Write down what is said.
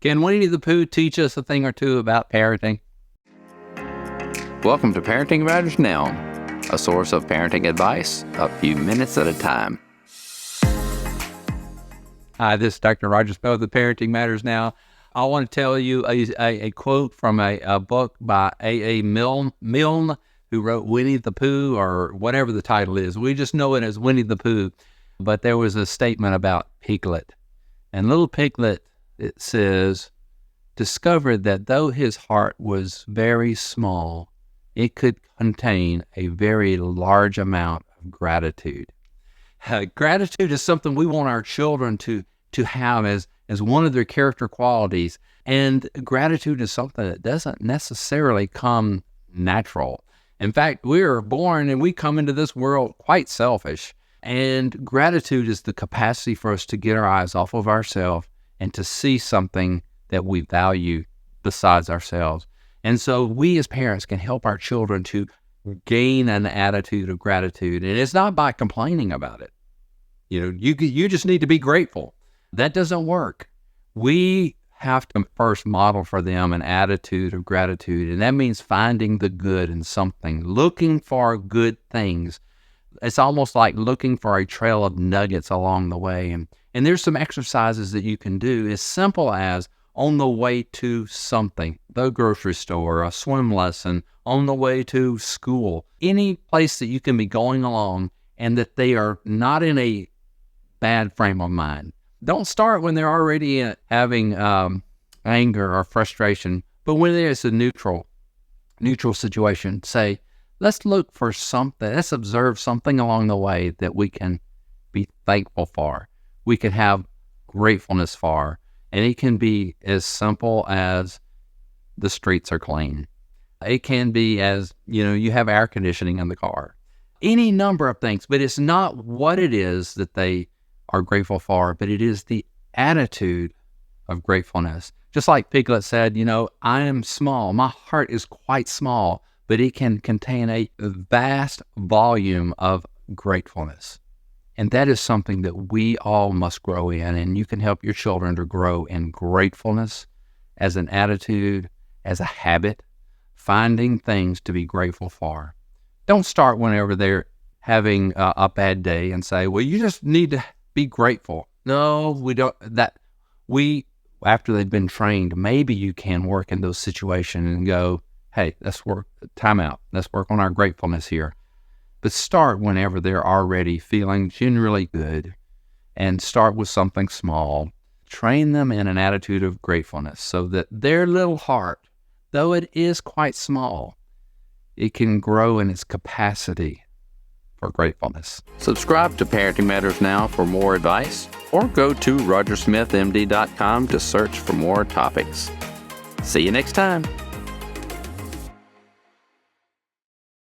Can Winnie the Pooh teach us a thing or two about parenting? Welcome to Parenting Matters Now, a source of parenting advice a few minutes at a time. Hi, this is Dr. Roger Spell with Parenting Matters Now. I want to tell you a quote from a book by A.A. Milne, who wrote Winnie the Pooh, or whatever the title is. We just know it as Winnie the Pooh. But there was a statement about Piglet. And little Piglet, it says, discovered that though his heart was very small, it could contain a very large amount of gratitude. Gratitude is something we want our children to have as one of their character qualities. And gratitude is something that doesn't necessarily come natural. In fact, we are born and we come into this world quite selfish. And gratitude is the capacity for us to get our eyes off of ourselves and to see something that we value besides ourselves. And so we as parents can help our children to gain an attitude of gratitude. And it's not by complaining about it. You just need to be grateful. That doesn't work. We have to first model for them an attitude of gratitude. And that means finding the good in something, looking for good things. It's almost like looking for a trail of nuggets along the way. And there's some exercises that you can do as simple as on the way to something, the grocery store, a swim lesson, on the way to school, any place that you can be going along and that they are not in a bad frame of mind. Don't start when they're already having anger or frustration, but when there's a neutral situation, say, let's look for something, let's observe something along the way that we can be thankful for. We can have gratefulness for. And it can be as simple as the streets are clean. It can be as, you have air conditioning in the car. Any number of things, but it's not what it is that they are grateful for, but it is the attitude of gratefulness. Just like Piglet said, I am small. My heart is quite small, but it can contain a vast volume of gratefulness. And that is something that we all must grow in, and you can help your children to grow in gratefulness as an attitude, as a habit, finding things to be grateful for. Don't start whenever they're having a bad day and say, well, you just need to be grateful. No, we don't. After they've been trained, maybe you can work in those situations and go, hey, let's work, time out. Let's work on our gratefulness here. But start whenever they're already feeling generally good, and start with something small. Train them in an attitude of gratefulness so that their little heart, though it is quite small, it can grow in its capacity for gratefulness. Subscribe to Parenting Matters Now for more advice, or go to rogersmithmd.com to search for more topics. See you next time.